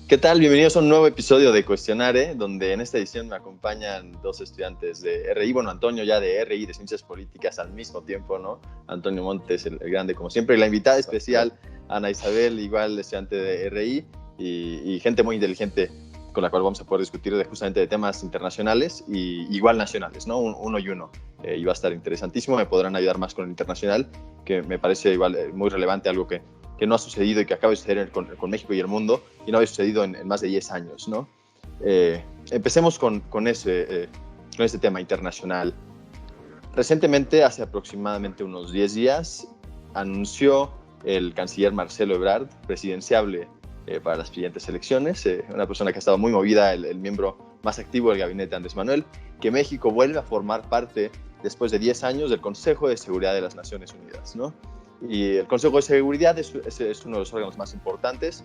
¿Qué tal? Bienvenidos a un nuevo episodio de Cuestionare, donde en esta edición me acompañan dos estudiantes de RI, bueno, Antonio ya de RI, de Ciencias Políticas al mismo tiempo, ¿no? Antonio Montes, el grande como siempre, y la invitada especial, Ana Isabel, igual estudiante de RI, y gente muy inteligente con la cual vamos a poder discutir justamente de temas internacionales y igual nacionales, ¿no? Uno y uno. Y va a estar interesantísimo, me podrán ayudar más con el internacional, que me parece igual muy relevante, algo que no ha sucedido y que acaba de suceder con México y el mundo y no había sucedido en más de 10 años, ¿no? Empecemos con ese tema internacional. Recientemente, hace aproximadamente unos 10 días, anunció el canciller Marcelo Ebrard, presidenciable para las siguientes elecciones, una persona que ha estado muy movida, el miembro más activo del gabinete Andrés Manuel, que México vuelve a formar parte, después de 10 años, del Consejo de Seguridad de las Naciones Unidas, ¿no? Y el Consejo de Seguridad es uno de los órganos más importantes,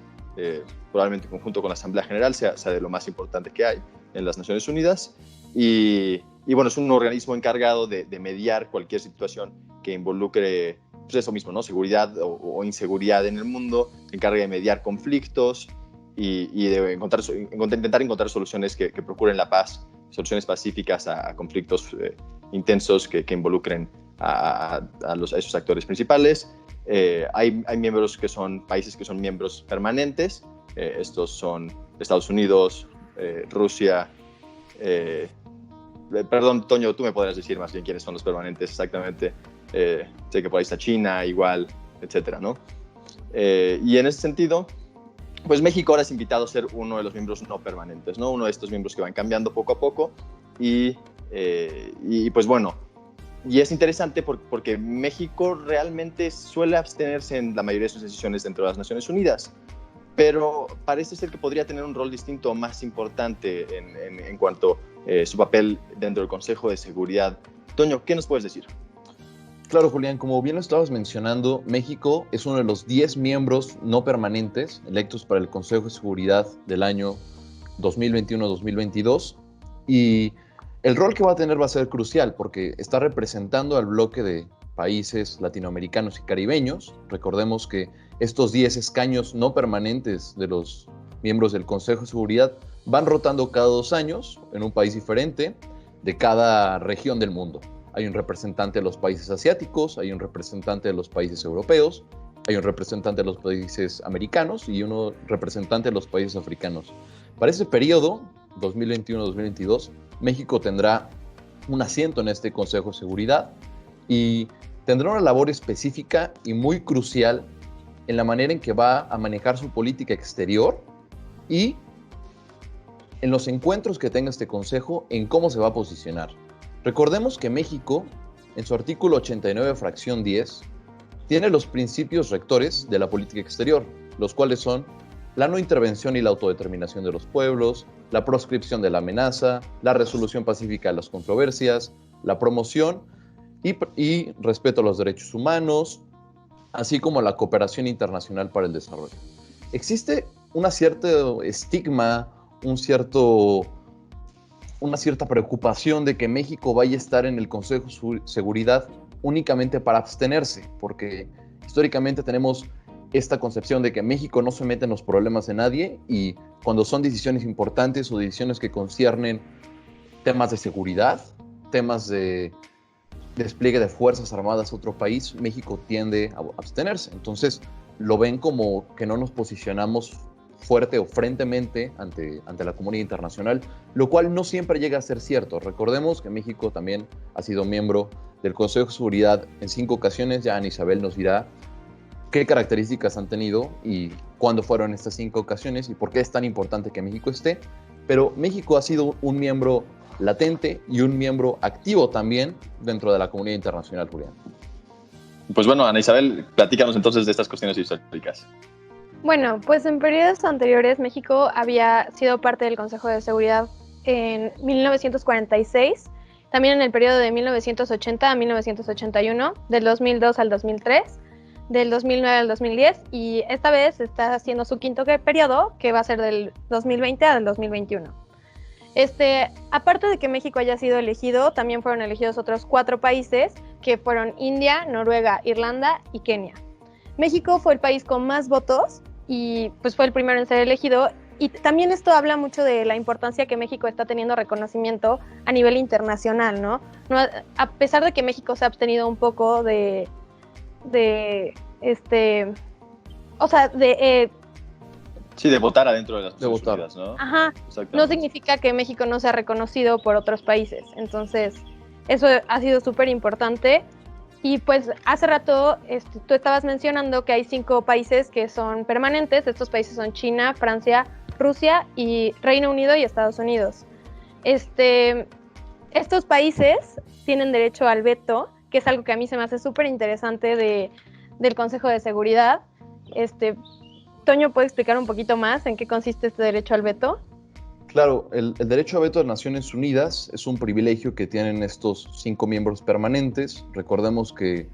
probablemente conjunto con la Asamblea General sea de lo más importante que hay en las Naciones Unidas. Y bueno, es un organismo encargado de mediar cualquier situación que involucre, pues eso mismo, ¿no? Seguridad o inseguridad en el mundo, se encarga de mediar conflictos y de intentar encontrar soluciones que procuren la paz, soluciones pacíficas a conflictos intensos que involucren a esos actores principales. Hay miembros que son países que son miembros permanentes. Estos son Estados Unidos, Rusia. Perdón, Toño, tú me podrás decir más bien quiénes son los permanentes exactamente. Sé que por ahí está China, igual, etcétera, ¿no? Y en ese sentido, pues México ahora es invitado a ser uno de los miembros no permanentes, ¿no? Uno de estos miembros que van cambiando poco a poco. Y pues bueno, y es interesante porque México realmente suele abstenerse en la mayoría de sus decisiones dentro de las Naciones Unidas, pero parece ser que podría tener un rol distinto más importante en cuanto a su papel dentro del Consejo de Seguridad. Toño, ¿qué nos puedes decir? Claro, Julián, como bien lo estabas mencionando, México es uno de los 10 miembros no permanentes electos para el Consejo de Seguridad del año 2021-2022 y el rol que va a tener va a ser crucial porque está representando al bloque de países latinoamericanos y caribeños. Recordemos que estos 10 escaños no permanentes de los miembros del Consejo de Seguridad van rotando cada 2 años en un país diferente de cada región del mundo. Hay un representante de los países asiáticos, hay un representante de los países europeos, hay un representante de los países americanos y uno representante de los países africanos. Para ese periodo, 2021-2022, México tendrá un asiento en este Consejo de Seguridad y tendrá una labor específica y muy crucial en la manera en que va a manejar su política exterior y en los encuentros que tenga este Consejo, en cómo se va a posicionar. Recordemos que México, en su artículo 89, fracción 10, tiene los principios rectores de la política exterior, los cuales son la no intervención y la autodeterminación de los pueblos, la proscripción de la amenaza, la resolución pacífica de las controversias, la promoción y respeto a los derechos humanos, así como la cooperación internacional para el desarrollo. Existe un cierto estigma, una cierta preocupación de que México vaya a estar en el Consejo de Seguridad únicamente para abstenerse, porque históricamente tenemos esta concepción de que México no se mete en los problemas de nadie y cuando son decisiones importantes o decisiones que conciernen temas de seguridad, temas de despliegue de fuerzas armadas a otro país, México tiende a abstenerse. Entonces lo ven como que no nos posicionamos fuerte o frentemente ante la comunidad internacional, lo cual no siempre llega a ser cierto. Recordemos que México también ha sido miembro del Consejo de Seguridad en 5 ocasiones. Ya Ana Isabel nos dirá qué características han tenido y cuándo fueron estas 5 ocasiones y por qué es tan importante que México esté. Pero México ha sido un miembro latente y un miembro activo también dentro de la comunidad internacional, Julián. Pues bueno, Ana Isabel, platícanos entonces de estas cuestiones históricas. Bueno, pues en periodos anteriores México había sido parte del Consejo de Seguridad en 1946, también en el periodo de 1980 a 1981, del 2002 al 2003, del 2009 al 2010 y esta vez está haciendo su quinto periodo, que va a ser del 2020 al 2021. Aparte de que México haya sido elegido, también fueron elegidos otros 4 países que fueron India, Noruega, Irlanda y Kenia. México fue el país con más votos y pues fue el primero en ser elegido y también esto habla mucho de la importancia que México está teniendo reconocimiento a nivel internacional, ¿no? A pesar de que México se ha abstenido un poco Sí, de votar adentro de las Naciones votar. Unidas, ¿no? Ajá, no significa que México no sea reconocido por otros países. Entonces, eso ha sido súper importante. Y pues hace rato tú estabas mencionando que hay 5 países que son permanentes. Estos países son China, Francia, Rusia y Reino Unido y Estados Unidos. Estos países tienen derecho al veto, que es algo que a mí se me hace súper interesante del Consejo de Seguridad. Toño, ¿puede explicar un poquito más en qué consiste este derecho al veto? Claro, el derecho a veto de Naciones Unidas es un privilegio que tienen estos 5 miembros permanentes. Recordemos que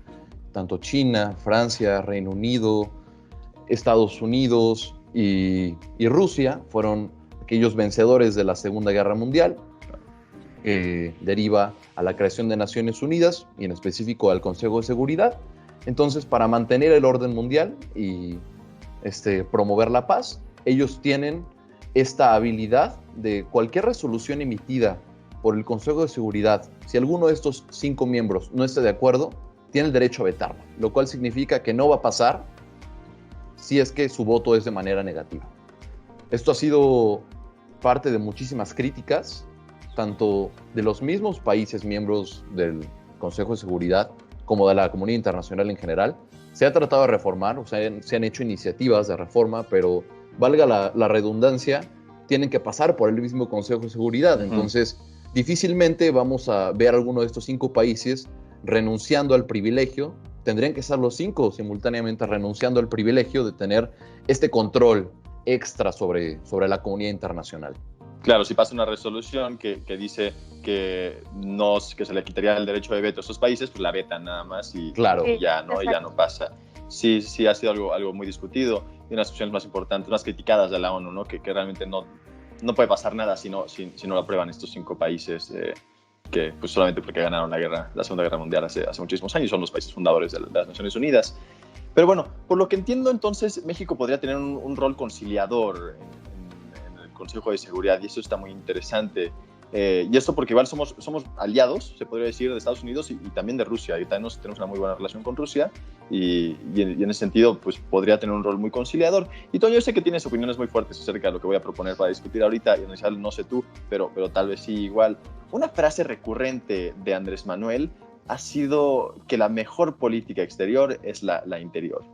tanto China, Francia, Reino Unido, Estados Unidos y Rusia fueron aquellos vencedores de la Segunda Guerra Mundial, que deriva a la creación de Naciones Unidas y en específico al Consejo de Seguridad. Entonces, para mantener el orden mundial y promover la paz, ellos tienen esta habilidad de cualquier resolución emitida por el Consejo de Seguridad, si alguno de estos 5 miembros no esté de acuerdo, tiene el derecho a vetarla, lo cual significa que no va a pasar si es que su voto es de manera negativa. Esto ha sido parte de muchísimas críticas, tanto de los mismos países miembros del Consejo de Seguridad como de la comunidad internacional en general. Se ha tratado de reformar, o sea, se han hecho iniciativas de reforma, pero valga la redundancia, tienen que pasar por el mismo Consejo de Seguridad. Entonces, difícilmente vamos a ver a alguno de estos 5 países renunciando al privilegio. Tendrían que ser los 5 simultáneamente renunciando al privilegio de tener este control extra sobre la comunidad internacional. Claro, si pasa una resolución que dice que se le quitaría el derecho de veto a esos países, pues la vetan nada más y, claro. y ya no pasa. Sí, ha sido algo muy discutido y una de las opciones más importantes, más criticadas de la ONU, ¿no? Que realmente no puede pasar nada si no lo aprueban estos 5 países que pues solamente porque ganaron la Segunda Guerra Mundial hace muchísimos años, son los países fundadores de las Naciones Unidas. Pero bueno, por lo que entiendo, entonces México podría tener un rol conciliador en el Consejo de Seguridad y eso está muy interesante. Y esto porque igual somos aliados, se podría decir, de Estados Unidos y también de Rusia. Y también tenemos una muy buena relación con Rusia y en ese sentido pues, podría tener un rol muy conciliador. Y Toño, yo sé que tienes opiniones muy fuertes acerca de lo que voy a proponer para discutir ahorita. Y en especial, no sé tú, pero tal vez sí igual. Una frase recurrente de Andrés Manuel ha sido que la mejor política exterior es la interior,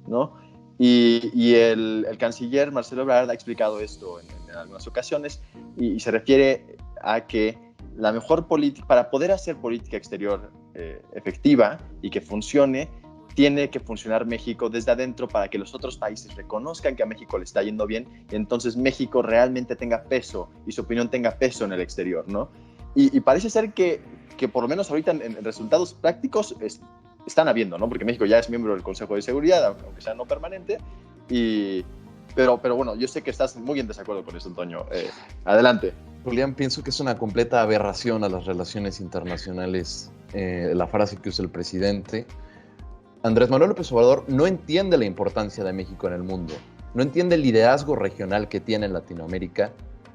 ¿no? Y el canciller Marcelo Ebrard ha explicado esto en algunas ocasiones y se refiere a que la mejor política, para poder hacer política exterior efectiva y que funcione, tiene que funcionar México desde adentro para que los otros países reconozcan que a México le está yendo bien y entonces México realmente tenga peso y su opinión tenga peso en el exterior, ¿no? Y parece ser que por lo menos ahorita en resultados prácticos están habiendo, ¿no? Porque México ya es miembro del Consejo de Seguridad, aunque sea no permanente, pero bueno, yo sé que estás muy en desacuerdo con esto, Antonio. Adelante. Julián, pienso que es una completa aberración a las relaciones internacionales la frase que usa el presidente. Andrés Manuel López Obrador no entiende la importancia de México en el mundo, no entiende el liderazgo regional que tiene en Latinoamérica,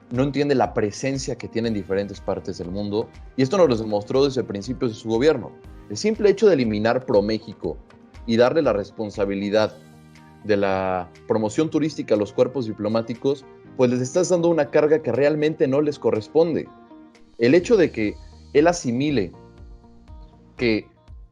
no entiende la presencia que tiene en diferentes partes del mundo, y esto nos lo demostró desde principios de su gobierno. El simple hecho de eliminar ProMéxico y darle la responsabilidad de la promoción turística a los cuerpos diplomáticos, pues les estás dando una carga que realmente no les corresponde. El hecho de que él asimile que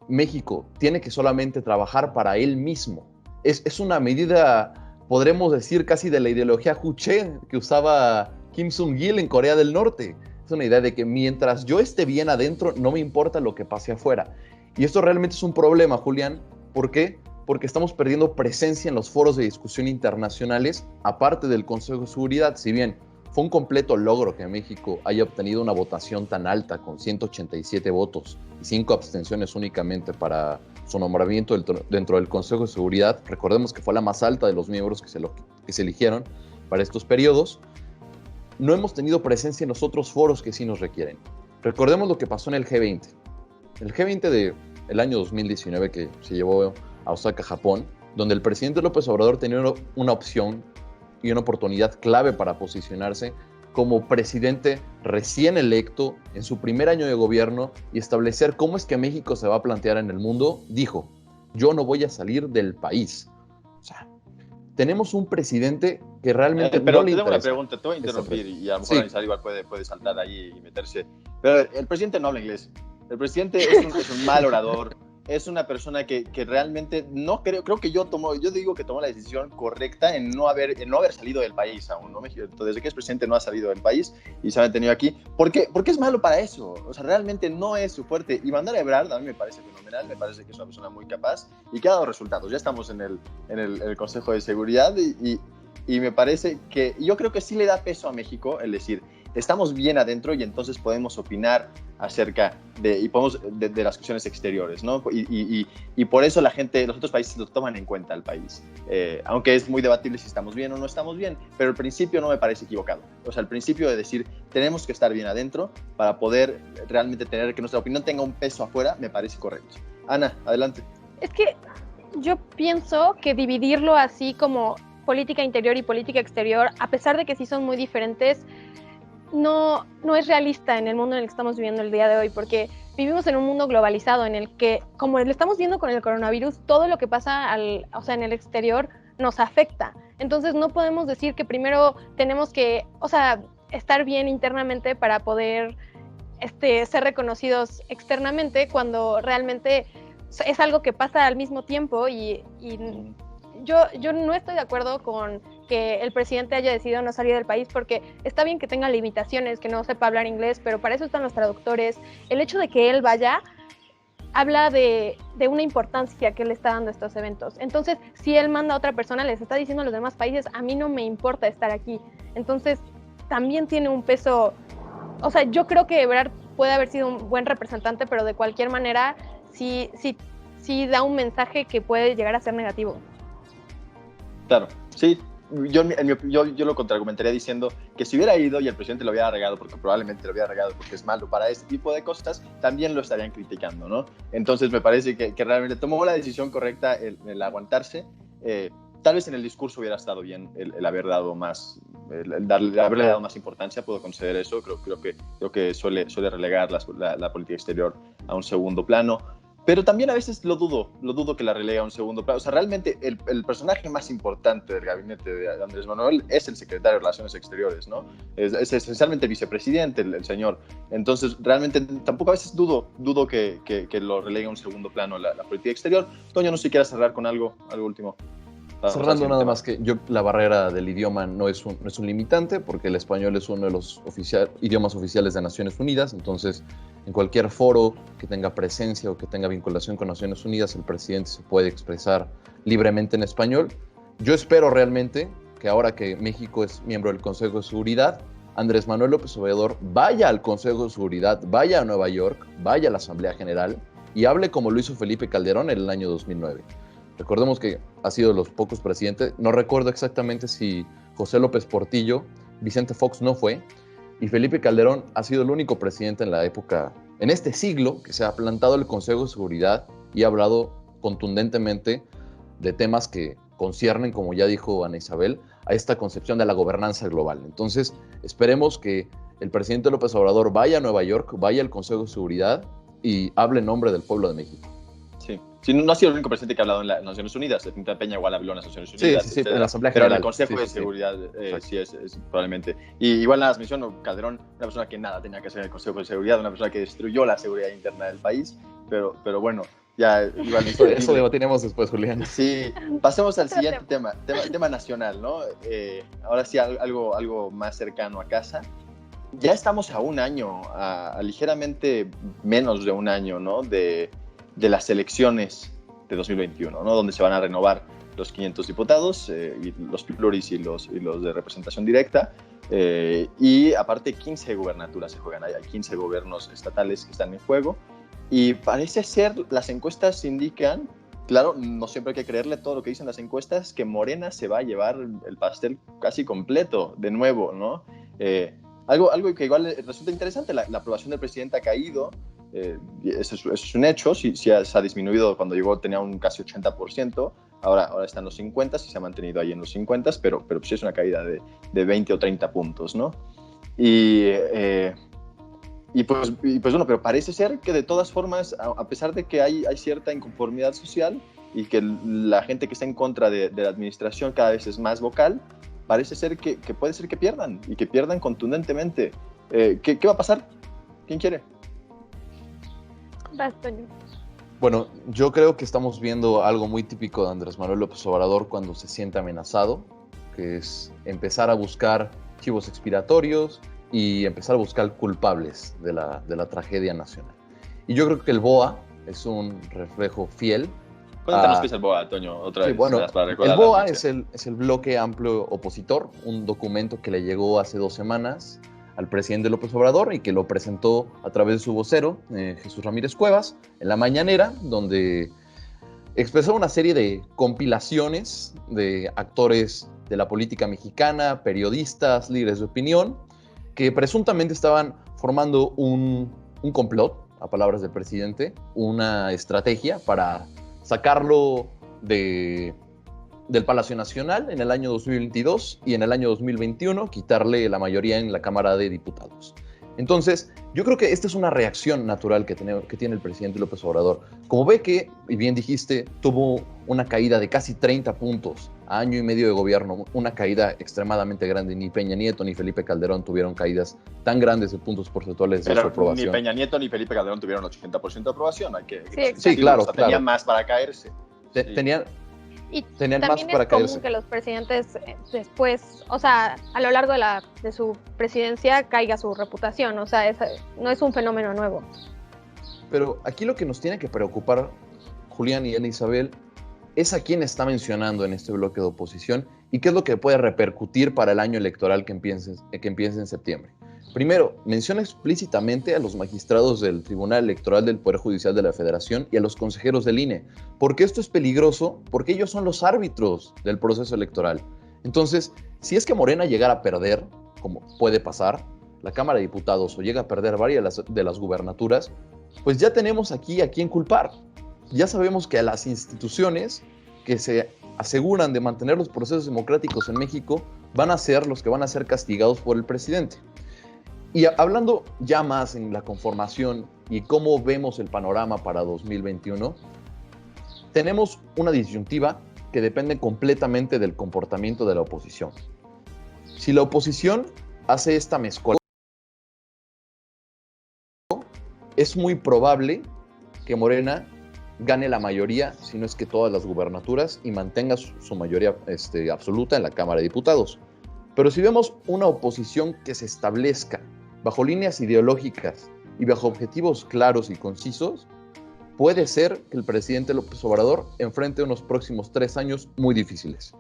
México tiene que solamente trabajar para él mismo es una medida, podremos decir, casi de la ideología Juche que usaba Kim Jong-il en Corea del Norte. Es una idea de que mientras yo esté bien adentro, no me importa lo que pase afuera. Y esto realmente es un problema, Julián. ¿Por qué? Porque estamos perdiendo presencia en los foros de discusión internacionales, aparte del Consejo de Seguridad. Si bien fue un completo logro que México haya obtenido una votación tan alta, con 187 votos y 5 abstenciones únicamente para su nombramiento dentro del Consejo de Seguridad, recordemos que fue la más alta de los miembros que se eligieron para estos periodos, no hemos tenido presencia en los otros foros que sí nos requieren. Recordemos lo que pasó en el G20. El G20 del año 2019 que se llevó a Osaka, Japón, donde el presidente López Obrador tenía una opción y una oportunidad clave para posicionarse como presidente recién electo en su primer año de gobierno y establecer cómo es que México se va a plantear en el mundo. Dijo: yo no voy a salir del país. O sea, tenemos un presidente que realmente pero no le te tengo una interesa. pregunta, te voy a interrumpir y a lo mejor Anisal igual puede saltar ahí y meterse. Pero el presidente no habla inglés. El presidente es un mal orador. Es una persona que realmente no creo que yo digo que tomó la decisión correcta en no haber salido del país aún, ¿no? México, desde que es presidente no ha salido del país y se ha mantenido aquí, porque es malo para eso, o sea, realmente no es su fuerte. Y mandar a Ebrard a mí me parece fenomenal, me parece que es una persona muy capaz y que ha dado resultados. Ya estamos en el Consejo de Seguridad y me parece que, yo creo que sí le da peso a México el decir, estamos bien adentro y entonces podemos opinar acerca de las cuestiones exteriores, ¿no? Y por eso los otros países lo toman en cuenta al país. Aunque es muy debatible si estamos bien o no estamos bien, pero el principio no me parece equivocado. O sea, el principio de decir, tenemos que estar bien adentro para poder realmente tener que nuestra opinión tenga un peso afuera, me parece correcto. Ana, adelante. Es que yo pienso que dividirlo así como política interior y política exterior, a pesar de que sí son muy diferentes, no es realista en el mundo en el que estamos viviendo el día de hoy, porque vivimos en un mundo globalizado en el que, como lo estamos viendo con el coronavirus, todo lo que pasa en el exterior nos afecta. Entonces no podemos decir que primero tenemos que, estar bien internamente para poder ser reconocidos externamente, cuando realmente es algo que pasa al mismo tiempo y yo no estoy de acuerdo con que el presidente haya decidido no salir del país, porque está bien que tenga limitaciones, que no sepa hablar inglés, pero para eso están los traductores. El hecho de que él vaya habla de una importancia que él está dando a estos eventos. Entonces, si él manda a otra persona, les está diciendo a los demás países, a mí no me importa estar aquí. Entonces, también tiene un peso. O sea, yo creo que Ebrard puede haber sido un buen representante, pero de cualquier manera sí da un mensaje que puede llegar a ser negativo. Claro, sí. Yo lo contraargumentaría diciendo que si hubiera ido y el presidente lo hubiera regado, porque probablemente lo hubiera regado porque es malo para este tipo de cosas, también lo estarían criticando, ¿no? Entonces me parece que realmente tomó la decisión correcta el aguantarse. Tal vez en el discurso hubiera estado bien el haber dado más, haberle dado más importancia, puedo conceder eso. Creo que suele relegar la política exterior a un segundo plano. Pero también a veces lo dudo que la relega a un segundo plano. O sea, realmente el personaje más importante del gabinete de Andrés Manuel es el secretario de Relaciones Exteriores, ¿no? Es esencialmente el vicepresidente, el señor. Entonces, realmente tampoco a veces dudo que lo relegue a un segundo plano la política exterior. Toño, no sé si quieras cerrar con algo último. Cerrando nada más que la barrera del idioma no es un limitante, porque el español es uno de los idiomas oficiales de Naciones Unidas. Entonces, en cualquier foro que tenga presencia o que tenga vinculación con Naciones Unidas, el presidente se puede expresar libremente en español. Yo espero realmente que ahora que México es miembro del Consejo de Seguridad, Andrés Manuel López Obrador vaya al Consejo de Seguridad, vaya a Nueva York, vaya a la Asamblea General y hable como lo hizo Felipe Calderón en el año 2009. Recordemos que ha sido de los pocos presidentes, no recuerdo exactamente si José López Portillo, Vicente Fox no fue, y Felipe Calderón ha sido el único presidente en la época, en este siglo, que se ha plantado el Consejo de Seguridad y ha hablado contundentemente de temas que conciernen, como ya dijo Ana Isabel, a esta concepción de la gobernanza global. Entonces, esperemos que el presidente López Obrador vaya a Nueva York, vaya al Consejo de Seguridad y hable en nombre del pueblo de México. Sí, no ha sido el único presidente que ha hablado en las Naciones Unidas. Tinta Peña igual habló en las Naciones Unidas. Sí, en la Asamblea Pero General. en el Consejo de Seguridad sí es probablemente. Y igual nada más menciono, Calderón, una persona que nada tenía que hacer en el Consejo de Seguridad, una persona que destruyó la seguridad interna del país. Pero bueno, ya igual... Eso debatiremos después, Julián. Sí, pasemos al siguiente tema nacional, ¿no? Ahora sí, algo más cercano a casa. Ya estamos a un año, a ligeramente menos de un año, ¿no? De las elecciones de 2021, ¿no? Donde se van a renovar los 500 diputados, y los pluris y los de representación directa, y aparte 15 gubernaturas se juegan. Hay 15 gobiernos estatales que están en juego, y parece ser, las encuestas indican, claro, no siempre hay que creerle todo lo que dicen las encuestas, que Morena se va a llevar el pastel casi completo de nuevo, ¿no? Algo que igual resulta interesante, la aprobación del presidente ha caído. Eso es un hecho, sí se ha disminuido. Cuando llegó tenía un casi 80%, ahora está en los 50 y se ha mantenido ahí en los 50, pero pues es una caída de 20 o 30 puntos, ¿no? Y pues bueno, pero parece ser que de todas formas, a pesar de que hay cierta inconformidad social y que la gente que está en contra de la administración cada vez es más vocal, parece ser que puede ser que pierdan, y que pierdan contundentemente. ¿Qué va a pasar? ¿Quién quiere? Vas, Toño. Bueno, yo creo que estamos viendo algo muy típico de Andrés Manuel López Obrador cuando se siente amenazado, que es empezar a buscar chivos expiatorios y empezar a buscar culpables de la tragedia nacional. Y yo creo que el BOA es un reflejo fiel. Cuéntanos qué es el BOA, Toño, otra vez. Sí, bueno, para recordar el BOA es el Bloque Amplio Opositor, un documento que le llegó hace 2 semanas al presidente López Obrador y que lo presentó a través de su vocero, Jesús Ramírez Cuevas, en la mañanera, donde expresó una serie de compilaciones de actores de la política mexicana, periodistas, líderes de opinión, que presuntamente estaban formando un complot, a palabras del presidente, una estrategia para sacarlo del Palacio Nacional en el año 2022 y en el año 2021 quitarle la mayoría en la Cámara de Diputados. Entonces, yo creo que esta es una reacción natural que tiene el presidente López Obrador. Como ve que, y bien dijiste, tuvo una caída de casi 30 puntos a año y medio de gobierno, una caída extremadamente grande. Ni Peña Nieto ni Felipe Calderón tuvieron caídas tan grandes de puntos porcentuales de su aprobación. Ni Peña Nieto ni Felipe Calderón tuvieron 80% de aprobación. Sí, claro, o sea, tenían más para caerse. Tenían también más para es caerse. común que los presidentes después, o sea, a lo largo de su presidencia caiga su reputación, o sea, no es un fenómeno nuevo. Pero aquí lo que nos tiene que preocupar, Julián y Ana Isabel, es a quién está mencionando en este bloque de oposición y qué es lo que puede repercutir para el año electoral que empiece en septiembre. Primero, menciona explícitamente a los magistrados del Tribunal Electoral del Poder Judicial de la Federación y a los consejeros del INE. ¿Por qué esto es peligroso? Porque ellos son los árbitros del proceso electoral. Entonces, si es que Morena llegara a perder, como puede pasar, la Cámara de Diputados o llega a perder varias de las gubernaturas, pues ya tenemos aquí a quién culpar. Ya sabemos que a las instituciones que se aseguran de mantener los procesos democráticos en México van a ser los que van a ser castigados por el presidente. Y hablando ya más en la conformación y cómo vemos el panorama para 2021, tenemos una disyuntiva que depende completamente del comportamiento de la oposición. Si la oposición hace esta mezcolanza, es muy probable que Morena gane la mayoría, si no es que todas las gubernaturas, y mantenga su mayoría absoluta en la Cámara de Diputados. Pero si vemos una oposición que se establezca bajo líneas ideológicas y bajo objetivos claros y concisos, puede ser que el presidente López Obrador enfrente unos próximos 3 años muy difíciles.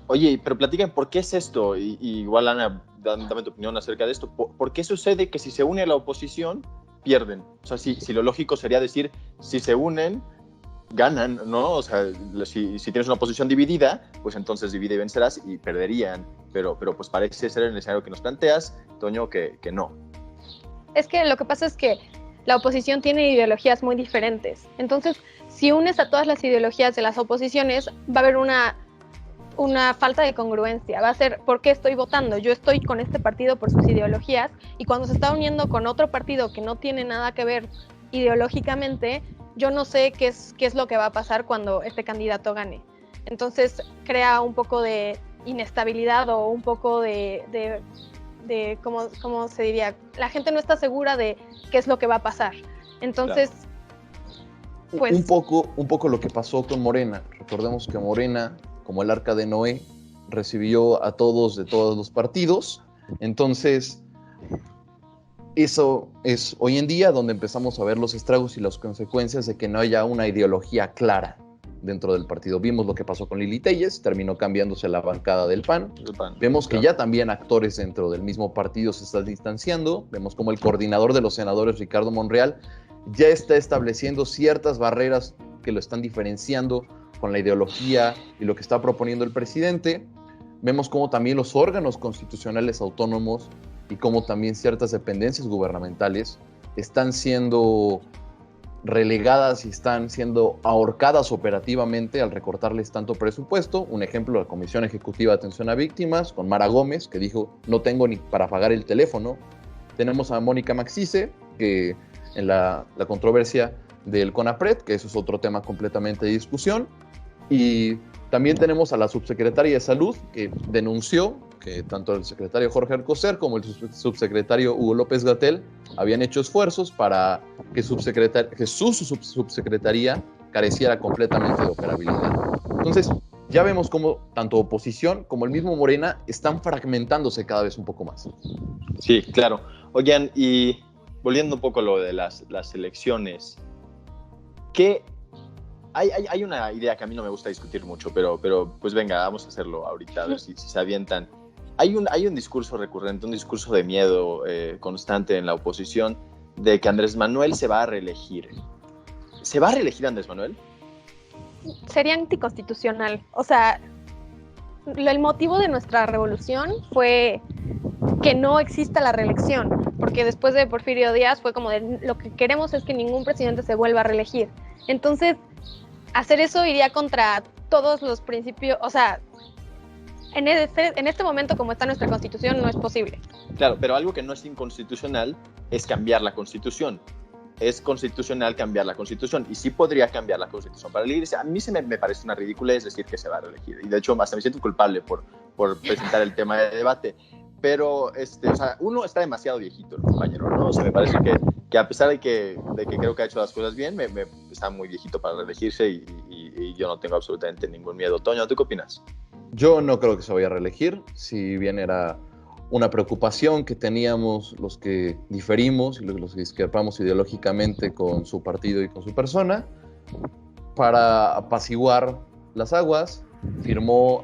Oye, pero platican, ¿por qué es esto? Y igual, Ana, dame tu opinión acerca de esto. ¿Por qué sucede que si se une a la oposición, pierden? O sea, si lo lógico sería decir, si se unen, ganan, ¿no? O sea, si tienes una oposición dividida, pues entonces divide y vencerás y perderían. Pero pues parece ser el escenario que nos planteas, Toño, que no. Es que lo que pasa es que la oposición tiene ideologías muy diferentes. Entonces, si unes a todas las ideologías de las oposiciones, va a haber una falta de congruencia. Va a ser, ¿por qué estoy votando? Yo estoy con este partido por sus ideologías, y cuando se está uniendo con otro partido que no tiene nada que ver ideológicamente, yo no sé qué es lo que va a pasar cuando este candidato gane. Entonces, crea un poco de inestabilidad o un poco de ¿cómo se diría? La gente no está segura de qué es lo que va a pasar. Entonces, claro. Pues... Un poco lo que pasó con Morena. Recordemos que Morena, como el Arca de Noé, recibió a todos de todos los partidos. Entonces, eso es hoy en día donde empezamos a ver los estragos y las consecuencias de que no haya una ideología clara dentro del partido. Vimos lo que pasó con Lili Téllez, terminó cambiándose la bancada del PAN. Vemos que ya también actores dentro del mismo partido se están distanciando. Vemos como el coordinador de los senadores, Ricardo Monreal, ya está estableciendo ciertas barreras que lo están diferenciando con la ideología y lo que está proponiendo el presidente. Vemos como también los órganos constitucionales autónomos y como también ciertas dependencias gubernamentales están siendo relegadas y están siendo ahorcadas operativamente al recortarles tanto presupuesto. Un ejemplo, la Comisión Ejecutiva de Atención a Víctimas, con Mara Gómez, que dijo, no tengo ni para pagar el teléfono. Tenemos a Mónica Maxise, que en la controversia del CONAPRED, que eso es otro tema completamente de discusión. Y también tenemos a la subsecretaria de Salud, que denunció que tanto el secretario Jorge Alcocer como el subsecretario Hugo López-Gatell habían hecho esfuerzos para que su subsecretaría careciera completamente de operabilidad. Entonces, ya vemos cómo tanto oposición como el mismo Morena están fragmentándose cada vez un poco más. Sí, claro. Oigan, y volviendo un poco a lo de las elecciones, ¿qué? Hay una idea que a mí no me gusta discutir mucho, pero pues venga, vamos a hacerlo ahorita, a ver si se avientan. Hay un discurso recurrente, un discurso de miedo constante en la oposición de que Andrés Manuel se va a reelegir. ¿Se va a reelegir Andrés Manuel? Sería anticonstitucional. O sea, el motivo de nuestra revolución fue que no exista la reelección, porque después de Porfirio Díaz fue como de lo que queremos es que ningún presidente se vuelva a reelegir. Entonces, hacer eso iría contra todos los principios, o sea, en este momento como está nuestra Constitución no es posible. Claro, pero algo que no es inconstitucional es cambiar la Constitución. Es constitucional cambiar la Constitución y sí podría cambiar la Constitución para elegirse. A mí me parece una ridiculez decir que se va a reelegir y de hecho hasta me siento culpable por presentar el tema de debate. Pero o sea, uno está demasiado viejito, el compañero, ¿no? O sea, me parece que a pesar de que creo que ha hecho las cosas bien, está muy viejito para reelegirse y yo no tengo absolutamente ningún miedo. Toño, ¿tú qué opinas? Yo no creo que se vaya a reelegir, si bien era una preocupación que teníamos los que diferimos y los que discrepamos ideológicamente con su partido y con su persona. Para apaciguar las aguas, firmó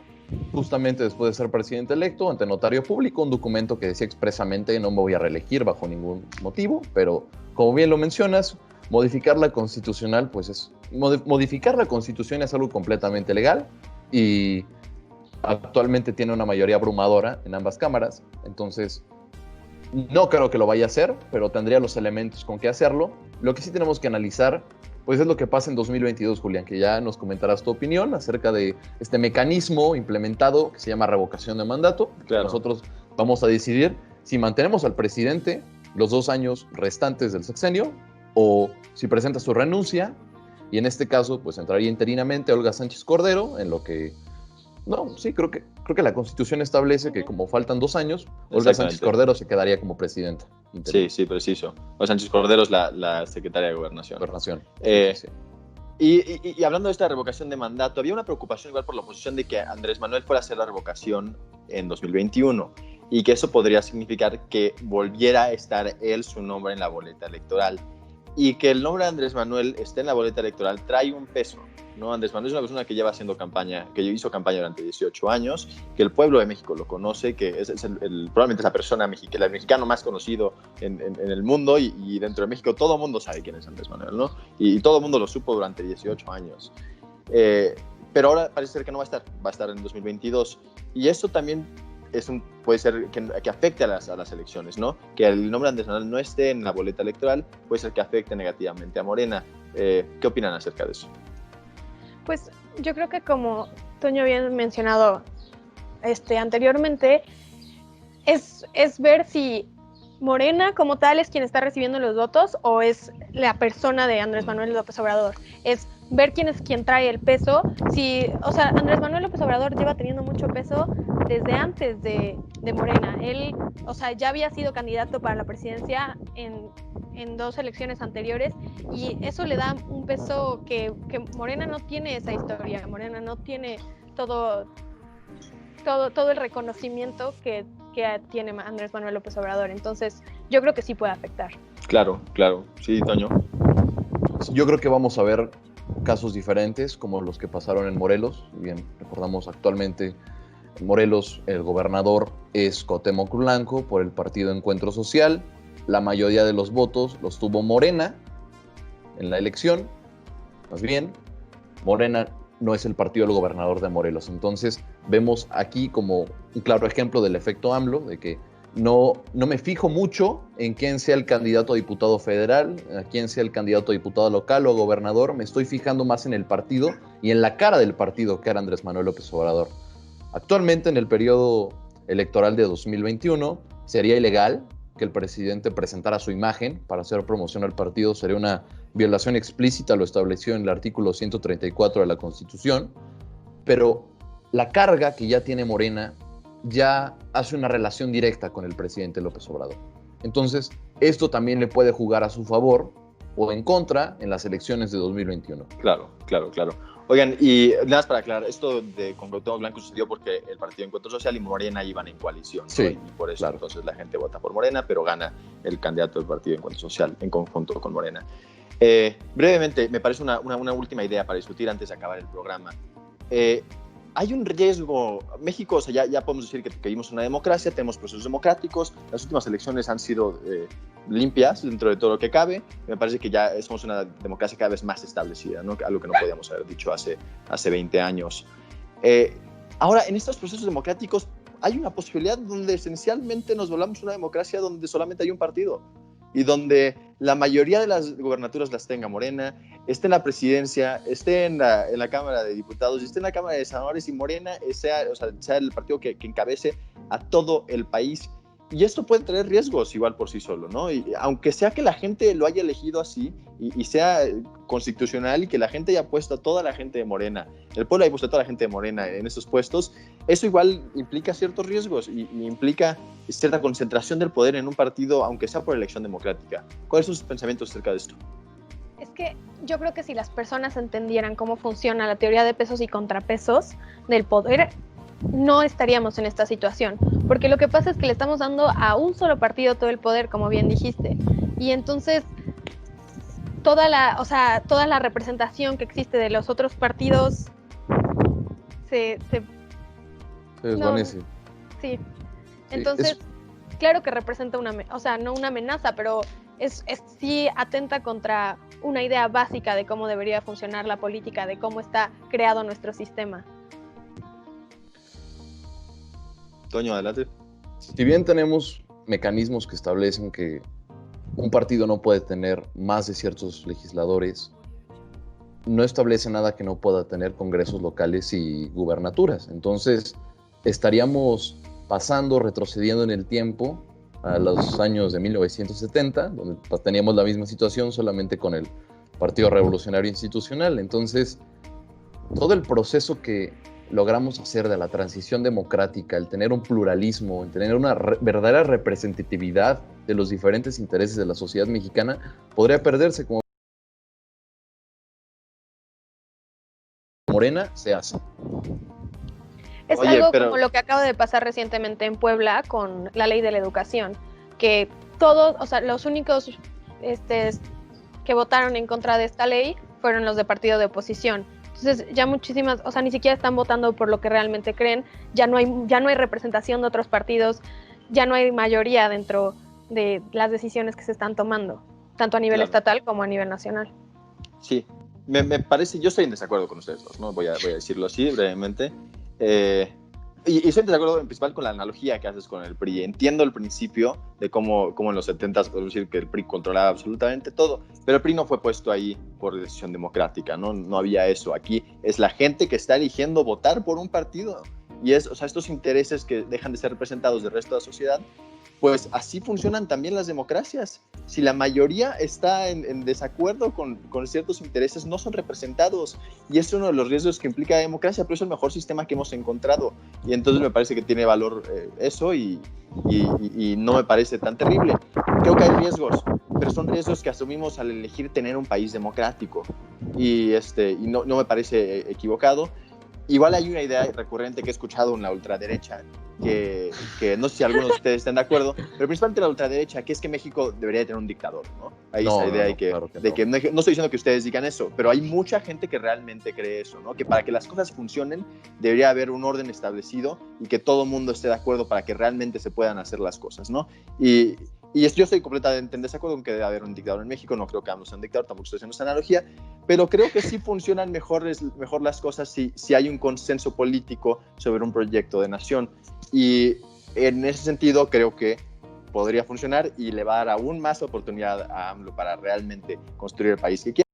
justamente después de ser presidente electo ante notario público un documento que decía expresamente no me voy a reelegir bajo ningún motivo, pero como bien lo mencionas, modificar la Constitución es algo completamente legal y actualmente tiene una mayoría abrumadora en ambas cámaras, entonces no creo que lo vaya a hacer, pero tendría los elementos con que hacerlo. Lo que sí tenemos que analizar pues es lo que pasa en 2022, Julián, que ya nos comentarás tu opinión acerca de este mecanismo implementado que se llama revocación de mandato. Claro. Nosotros vamos a decidir si mantenemos al presidente los 2 años restantes del sexenio o si presenta su renuncia, y en este caso pues entraría interinamente Olga Sánchez Cordero, en lo que... No, sí, creo que la Constitución establece que como faltan 2 años, Olga Sánchez Cordero se quedaría como presidenta. Sí, preciso. Olga Sánchez Cordero es la secretaria de Gobernación. Sí. Y hablando de esta revocación de mandato, había una preocupación igual por la oposición de que Andrés Manuel fuera a hacer la revocación en 2021 y que eso podría significar que volviera a estar su nombre en la boleta electoral. Y que el nombre de Andrés Manuel esté en la boleta electoral trae un peso, ¿no? Andrés Manuel es una persona que lleva haciendo campaña, que hizo campaña durante 18 años, que el pueblo de México lo conoce, que es probablemente es la persona el mexicano más conocido en el mundo y dentro de México todo el mundo sabe quién es Andrés Manuel, ¿no? Y todo el mundo lo supo durante 18 años. Pero ahora parece ser que no va a estar en 2022. Y eso también puede ser que afecte a las elecciones, ¿no? Que el nombre de Andrés Manuel no esté en la boleta electoral puede ser que afecte negativamente a Morena. ¿Qué opinan acerca de eso? Pues yo creo que como Toño había mencionado anteriormente, es ver si Morena como tal es quien está recibiendo los votos o es la persona de Andrés Manuel López Obrador. Es ver quién es quien trae el peso. O sea, Andrés Manuel López Obrador lleva teniendo mucho peso desde antes de Morena. Él, o sea, ya había sido candidato para la presidencia en 2 elecciones anteriores y eso le da un peso que Morena no tiene esa historia. Morena no tiene todo el reconocimiento que tiene Andrés Manuel López Obrador. Entonces, yo creo que sí puede afectar. Claro. Sí, Toño. Yo creo que vamos a ver casos diferentes como los que pasaron en Morelos. Bien, recordamos actualmente en Morelos el gobernador es Cuauhtémoc Blanco por el partido Encuentro Social. La mayoría de los votos los tuvo Morena en la elección. Más bien, Morena no es el partido del gobernador de Morelos. Entonces, vemos aquí como un claro ejemplo del efecto AMLO, de que no me fijo mucho en quién sea el candidato a diputado federal, a quién sea el candidato a diputado local o gobernador. Me estoy fijando más en el partido y en la cara del partido, que era Andrés Manuel López Obrador. Actualmente, en el periodo electoral de 2021, sería ilegal que el presidente presentara su imagen para hacer promoción al partido. Sería una violación explícita a lo establecido en el artículo 134 de la Constitución. Pero la carga que ya tiene Morena ya hace una relación directa con el presidente López Obrador. Entonces, esto también le puede jugar a su favor o en contra en las elecciones de 2021. Claro. Oigan, y nada más para aclarar, esto de con Cuauhtémoc Blanco sucedió porque el Partido Encuentro Social y Morena iban en coalición, ¿no? Sí, Y por eso entonces la gente vota por Morena, pero gana el candidato del Partido Encuentro Social en conjunto con Morena. Brevemente, me parece una última idea para discutir antes de acabar el programa. Hay un riesgo. México, o sea, ya podemos decir que vivimos una democracia, tenemos procesos democráticos, las últimas elecciones han sido limpias dentro de todo lo que cabe. Me parece que ya somos una democracia cada vez más establecida, ¿no? Algo que no podíamos haber dicho hace 20 años. Ahora, en estos procesos democráticos hay una posibilidad donde esencialmente nos volvamos una democracia donde solamente hay un partido y donde la mayoría de las gubernaturas las tenga Morena, esté en la presidencia, esté en la Cámara de Diputados, esté en la Cámara de Senadores y Morena sea el partido que encabece a todo el país. Y esto puede traer riesgos igual por sí solo, ¿no? Y aunque sea que la gente lo haya elegido así y sea constitucional y que la gente haya puesto a toda la gente de Morena, el pueblo haya puesto a toda la gente de Morena en esos puestos, eso igual implica ciertos riesgos y implica cierta concentración del poder en un partido, aunque sea por elección democrática. ¿Cuáles son sus pensamientos acerca de esto? Es que yo creo que si las personas entendieran cómo funciona la teoría de pesos y contrapesos del poder, no estaríamos en esta situación, porque lo que pasa es que le estamos dando a un solo partido todo el poder, como bien dijiste, y entonces toda la representación que existe de los otros partidos se desvanece. Sí, entonces claro que representa no una amenaza, pero sí atenta contra una idea básica de cómo debería funcionar la política, de cómo está creado nuestro sistema. Toño, adelante. Si bien tenemos mecanismos que establecen que un partido no puede tener más de ciertos legisladores, no establece nada que no pueda tener congresos locales y gubernaturas. Entonces, estaríamos retrocediendo en el tiempo a los años de 1970, donde teníamos la misma situación, solamente con el Partido Revolucionario Institucional. Entonces, todo el proceso que logramos hacer de la transición democrática, el tener un pluralismo, el tener una verdadera representatividad de los diferentes intereses de la sociedad mexicana, podría perderse como Morena se hace. Es algo como lo que acaba de pasar recientemente en Puebla con la ley de la educación, que todos, los únicos que votaron en contra de esta ley fueron los de partido de oposición. Entonces ya muchísimas, ni siquiera están votando por lo que realmente creen, ya no hay representación de otros partidos, ya no hay mayoría dentro de las decisiones que se están tomando, tanto a nivel estatal como a nivel nacional. Sí, me parece, yo estoy en desacuerdo con ustedes dos, ¿no? Voy a decirlo así brevemente. Y estoy en desacuerdo en principal con la analogía que haces con el PRI. Entiendo el principio de cómo en los 70s podemos decir que el PRI controlaba absolutamente todo, pero el PRI no fue puesto ahí por decisión democrática, no había eso. Aquí es la gente que está eligiendo votar por un partido y estos intereses que dejan de ser representados del resto de la sociedad, pues así funcionan también las democracias. Si la mayoría está en desacuerdo con ciertos intereses, no son representados. Y es uno de los riesgos que implica la democracia, pero es el mejor sistema que hemos encontrado. Y entonces me parece que tiene valor eso y no me parece tan terrible. Creo que hay riesgos, pero son riesgos que asumimos al elegir tener un país democrático. Y no me parece equivocado. Igual hay una idea recurrente que he escuchado en la ultraderecha, que no sé si algunos de ustedes están de acuerdo, pero principalmente la ultraderecha, que es que México debería tener un dictador, ¿no? Hay esa idea de que no estoy diciendo que ustedes digan eso, pero hay mucha gente que realmente cree eso, ¿no? Que para que las cosas funcionen debería haber un orden establecido y que todo el mundo esté de acuerdo para que realmente se puedan hacer las cosas, ¿no? Y yo estoy completamente en desacuerdo con que debe haber un dictador en México. No creo que AMLO sea un dictador, tampoco estoy haciendo esa analogía, pero creo que sí funcionan mejor las cosas si hay un consenso político sobre un proyecto de nación. Y en ese sentido creo que podría funcionar y le va a dar aún más oportunidad a AMLO para realmente construir el país que quiere.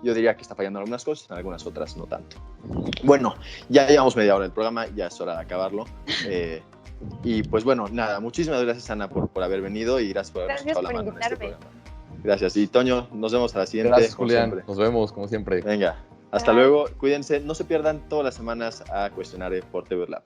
Yo diría que está fallando en algunas cosas, en algunas otras no tanto. Bueno, ya llevamos media hora del programa, ya es hora de acabarlo. Y pues bueno, nada, muchísimas gracias, Ana, por haber venido y gracias por habernos echado la mano en este programa. Gracias. Y Toño, nos vemos a la siguiente. Gracias, Julián. Nos vemos, como siempre. Venga, hasta luego. Cuídense. No se pierdan todas las semanas a Cuestionare por TV Lab.